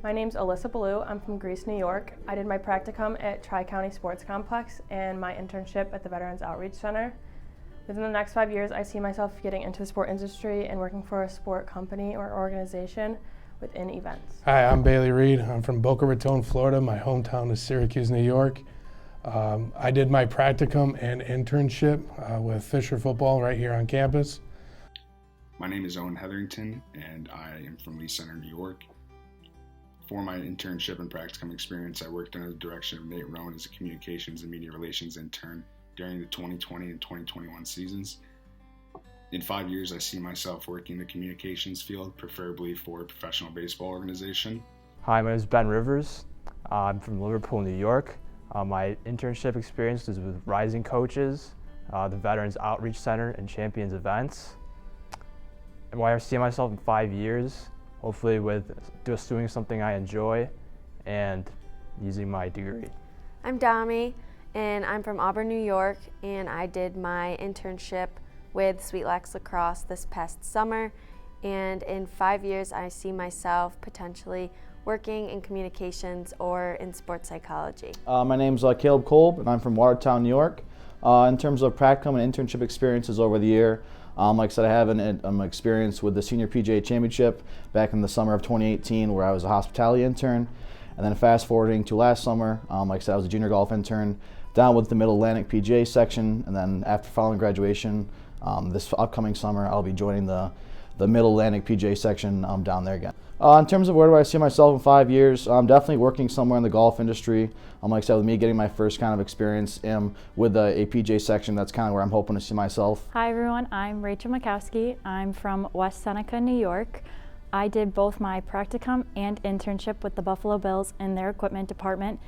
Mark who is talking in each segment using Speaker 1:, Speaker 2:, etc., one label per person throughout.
Speaker 1: My name's Alyssa Ballou. I'm from Greece, New York. I did my practicum at Tri-County Sports Complex and my internship at the Veterans Outreach Center. Within the next 5 years, I see myself getting into the sport industry and working for a sport company or organization within events.
Speaker 2: Hi, I'm Bailey Reed. I'm from Boca Raton, Florida. My hometown is Syracuse, New York. I did my practicum and internship with Fisher Football right here on campus.
Speaker 3: My name is Owen Hetherington, and I am from Lee Center, New York. For my internship and practicum experience, I worked under the direction of Nate Rowan as a communications and media relations intern during the 2020 and 2021 seasons. In 5 years, I see myself working in the communications field, preferably for a professional baseball organization.
Speaker 4: Hi, my name is Ben Rivers. I'm from Liverpool, New York. My internship experience was with Rising Coaches, the Veterans Outreach Center, and Champions Events. And why I see myself in 5 years, hopefully with just doing something I enjoy and using my degree.
Speaker 5: I'm Dami, and I'm from Auburn, New York, and I did my internship with Sweet Lax Lacrosse this past summer. And in 5 years, I see myself potentially working in communications or in sports psychology.
Speaker 6: My name's Caleb Kolb, and I'm from Watertown, New York. In terms of practicum and internship experiences over the year, like I said, I have an experience with the Senior PGA Championship back in the summer of 2018 where I was a hospitality intern. And then fast forwarding to last summer, like I said, I was a junior golf intern down with the Middle Atlantic PGA section. And then after following graduation, this upcoming summer, I'll be joining the Middle Atlantic PGA section down there again. In terms of where do I see myself in 5 years, I'm definitely working somewhere in the golf industry. Like I said, with me getting my first kind of experience with a PGA section, that's kind of where I'm hoping to see myself.
Speaker 7: Hi everyone, I'm Rachel Makowski. I'm from West Seneca, New York. I did both my practicum and internship with the Buffalo Bills in their equipment department.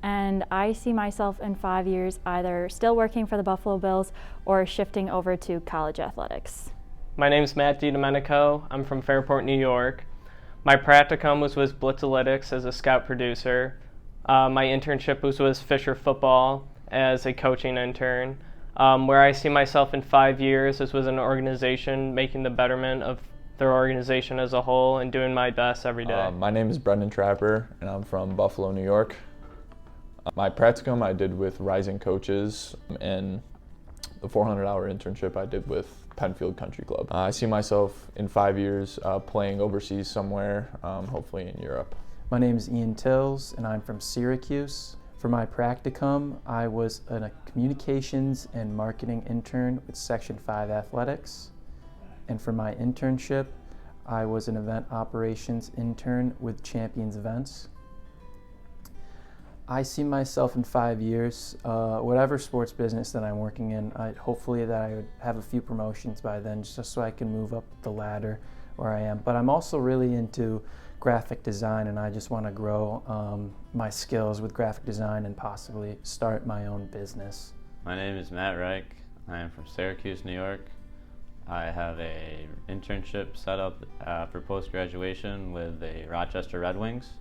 Speaker 7: And I see myself in 5 years either still working for the Buffalo Bills or shifting over to college athletics.
Speaker 8: My name's Matt DiDomenico. I'm from Fairport, New York. My practicum was with Blitzalytics as a scout producer. My internship was with Fisher Football as a coaching intern. Where I see myself in 5 years is with an organization making the betterment of their organization as a whole and doing my best every day.
Speaker 9: My name is Brendan Trapper, and I'm from Buffalo, New York. My practicum I did with Rising Coaches, and the 400-hour internship I did with Penfield Country Club. I see myself in 5 years playing overseas somewhere, hopefully in Europe.
Speaker 10: My name is Ian Tills, and I'm from Syracuse. For my practicum, I was a communications and marketing intern with Section 5 Athletics. And for my internship, I was an event operations intern with Champions Events. I see myself in 5 years, whatever sports business that I'm working in, hopefully that I would have a few promotions by then just so I can move up the ladder where I am. But I'm also really into graphic design, and I just want to grow my skills with graphic design and possibly start my own business.
Speaker 11: My name is Matt Reich. I am from Syracuse, New York. I have a internship set up for post-graduation with the Rochester Red Wings.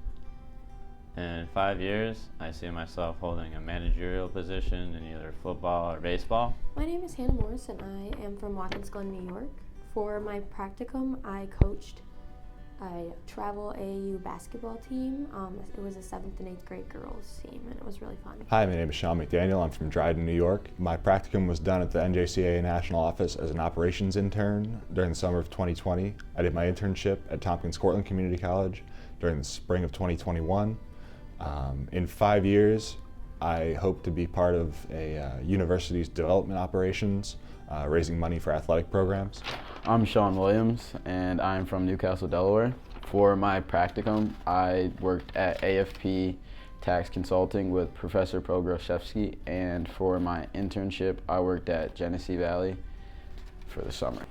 Speaker 11: In 5 years, I see myself holding a managerial position in either football or baseball.
Speaker 12: My name is Hannah Morris, and I am from Watkins Glen, New York. For my practicum, I coached a travel AAU basketball team. It was a 7th and 8th grade girls team, and it was really fun.
Speaker 13: Hi, my name is Sean McDaniel. I'm from Dryden, New York. My practicum was done at the NJCAA National Office as an operations intern during the summer of 2020. I did my internship at Tompkins Cortland Community College during the spring of 2021. In 5 years, I hope to be part of a university's development operations, raising money for athletic programs.
Speaker 14: I'm Sean Williams, and I'm from Newcastle, Delaware. For my practicum, I worked at AFP Tax Consulting with Professor Pograszewski, and for my internship, I worked at Genesee Valley for the summer.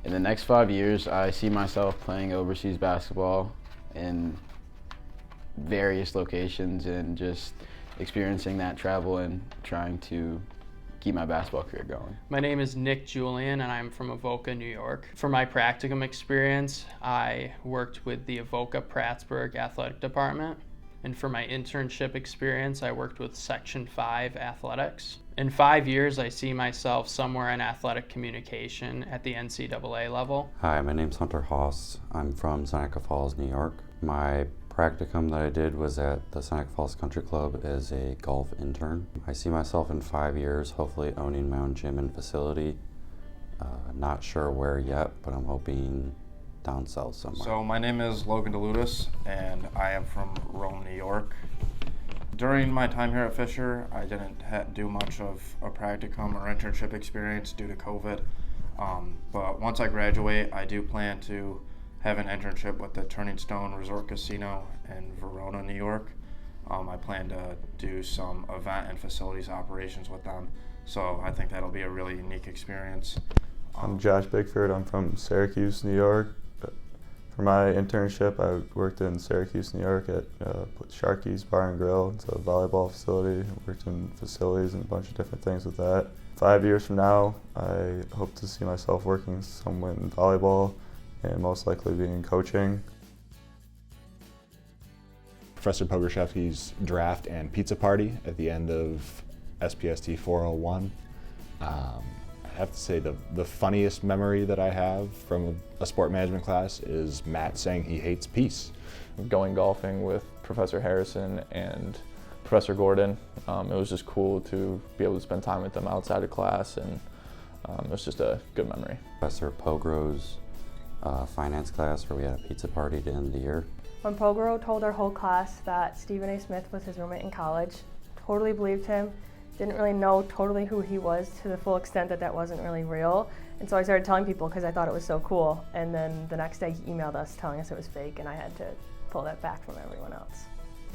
Speaker 14: In the next 5 years, I see myself playing overseas basketball in various locations and just experiencing that travel and trying to keep my basketball career going.
Speaker 15: My name is Nick Julian, and I'm from Avoca, New York. For my practicum experience, I worked with the Avoca Prattsburgh Athletic Department. And for my internship experience, I worked with Section 5 Athletics. In 5 years, I see myself somewhere in athletic communication at the NCAA level.
Speaker 16: Hi, my name's Hunter Haas. I'm from Seneca Falls, New York. My practicum that I did was at the Seneca Falls Country Club as a golf intern. I see myself in 5 years hopefully owning my own gym and facility. Not sure where yet, but I'm hoping down south somewhere.
Speaker 17: So my name is Logan DeLutis, and I am from Rome, New York. During my time here at Fisher, I didn't do much of a practicum or internship experience due to COVID. But once I graduate, I do plan to have an internship with the Turning Stone Resort Casino in Verona, New York. I plan to do some event and facilities operations with them. So I think that'll be a really unique experience.
Speaker 9: I'm Josh Bigford. I'm from Syracuse, New York. For my internship, I worked in Syracuse, New York at Sharky's Bar and Grill. It's a volleyball facility. I worked in facilities and a bunch of different things with that. 5 years from now, I hope to see myself working somewhere in volleyball and most likely be in coaching.
Speaker 13: Professor Pograszewski's draft and pizza party at the end of SPST 401. I have to say the funniest memory that I have from a sport management class is Matt saying he hates peace.
Speaker 9: Going golfing with Professor Harrison and Professor Gordon, it was just cool to be able to spend time with them outside of class, and it was just a good memory.
Speaker 16: Professor Pogro's finance class where we had a pizza party at the end of the year.
Speaker 1: When Pogro told our whole class that Stephen A. Smith was his roommate in college, totally believed him. Didn't really know totally who he was to the full extent that wasn't really real. And so I started telling people because I thought it was so cool. And then the next day he emailed us telling us it was fake, and I had to pull that back from everyone else.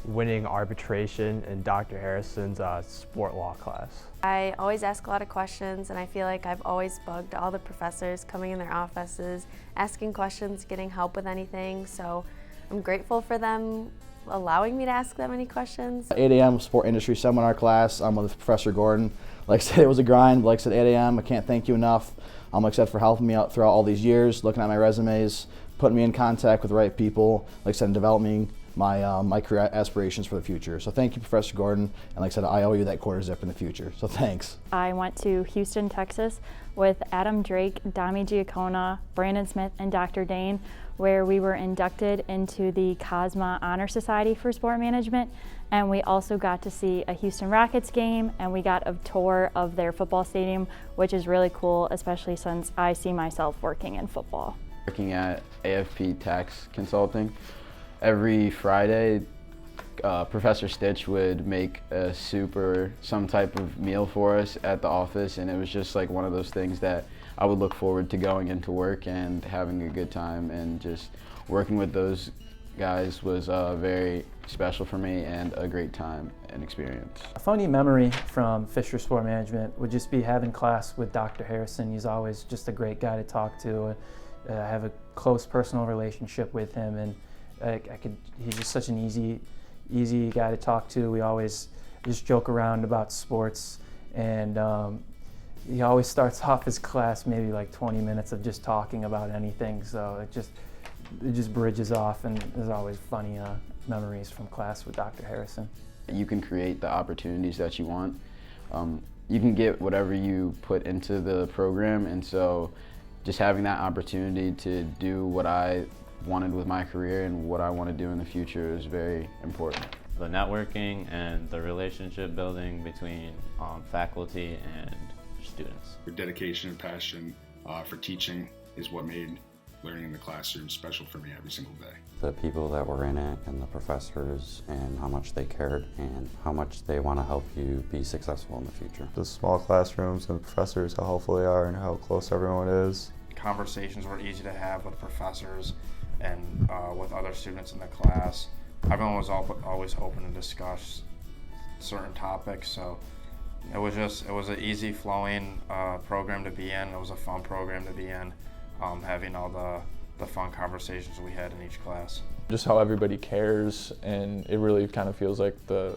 Speaker 4: Winning arbitration in Dr. Harrison's sport law class.
Speaker 5: I always ask a lot of questions, and I feel like I've always bugged all the professors coming in their offices, asking questions, getting help with anything. So I'm grateful for them allowing me to ask them any questions.
Speaker 6: 8 a.m. sport industry seminar class. I'm with Professor Gordon. Like I said, it was a grind, but like I said, 8 a.m. I can't thank you enough. Like I said, for helping me out throughout all these years, looking at my resumes, putting me in contact with the right people, like I said, developing my career aspirations for the future. So thank you, Professor Gordon, and like I said, I owe you that quarter zip in the future, so thanks.
Speaker 7: I went to Houston, Texas with Adam Drake, Dami Giacona, Brandon Smith, and Dr. Dane, where we were inducted into the Cosma Honor Society for Sport Management, and we also got to see a Houston Rockets game, and we got a tour of their football stadium, which is really cool, especially since I see myself working in football.
Speaker 14: Working at AFP Tax Consulting, every Friday, Professor Stitch would make a soup or some type of meal for us at the office, and it was just like one of those things that I would look forward to going into work and having a good time, and just working with those guys was very special for me and a great time and experience.
Speaker 10: A funny memory from Fisher Sport Management would just be having class with Dr. Harrison. He's always just a great guy to talk to. I have a close personal relationship with him, and he's just such an easy guy to talk to. We always just joke around about sports, and he always starts off his class maybe like 20 minutes of just talking about anything, so it just bridges off, and there's always funny memories from class with Dr. Harrison.
Speaker 14: You can create the opportunities that you want. You can get whatever you put into the program, and so just having that opportunity to do what I wanted with my career and what I want to do in the future is very important.
Speaker 11: The networking and the relationship building between faculty and students.
Speaker 3: Your dedication and passion for teaching is what made learning in the classroom special for me every single day.
Speaker 16: The people that were in it and the professors and how much they cared and how much they want to help you be successful in the future.
Speaker 9: The small classrooms and professors, how helpful they are and how close everyone is.
Speaker 17: Conversations were easy to have with professors and with other students in the class. Everyone was always open to discuss certain topics, so it was an easy flowing program to be in. It was a fun program to be in, having all the fun conversations we had in each class.
Speaker 9: Just how everybody cares, and it really kind of feels like the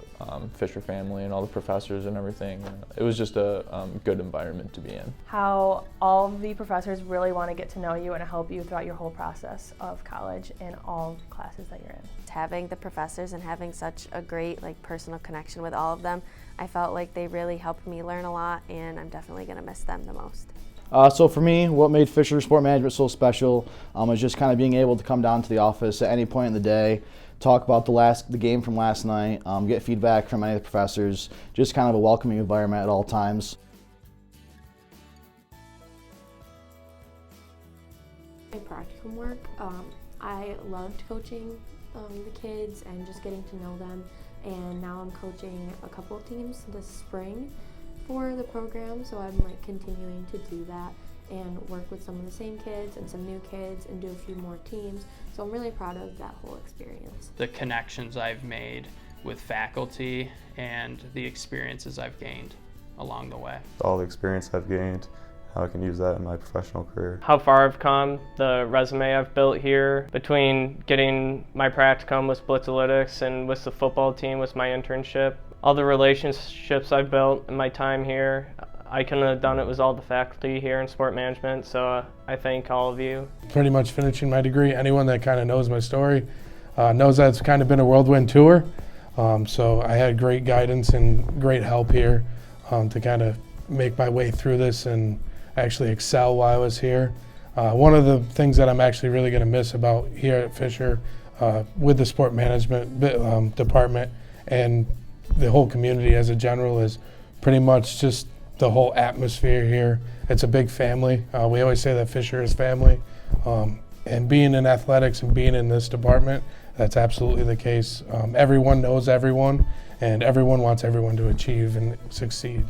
Speaker 9: Fisher family and all the professors and everything. It was just a good environment to be in.
Speaker 1: How all of the professors really want to get to know you and help you throughout your whole process of college and all classes that you're in.
Speaker 5: Having the professors and having such a great personal connection with all of them, I felt like they really helped me learn a lot, and I'm definitely going to miss them the most.
Speaker 6: So for me, what made Fisher Sport Management so special was just kind of being able to come down to the office at any point in the day, talk about the game from last night, get feedback from any of the professors, just kind of a welcoming environment at all times.
Speaker 12: My practicum work, I loved coaching the kids and just getting to know them, and now I'm coaching a couple of teams this spring for the program, so I'm like continuing to do that and work with some of the same kids and some new kids and do a few more teams. So I'm really proud of that whole experience.
Speaker 15: The connections I've made with faculty and the experiences I've gained along the way.
Speaker 18: All the experience I've gained, how I can use that in my professional career.
Speaker 8: How far I've come, the resume I've built here, between getting my practicum with Blitzalytics and with the football team with my internship. All the relationships I've built in my time here, I couldn't have done it with all the faculty here in sport management, so I thank all of you.
Speaker 2: Pretty much finishing my degree, anyone that kind of knows my story knows that it's kind of been a whirlwind tour. So I had great guidance and great help here to kind of make my way through this and actually excel while I was here. One of the things that I'm actually really going to miss about here at Fisher with the sport management department and the whole community as a general is pretty much just the whole atmosphere here. It's a big family. We always say that Fisher is family. And being in athletics and being in this department, that's absolutely the case. Everyone knows everyone, and everyone wants everyone to achieve and succeed.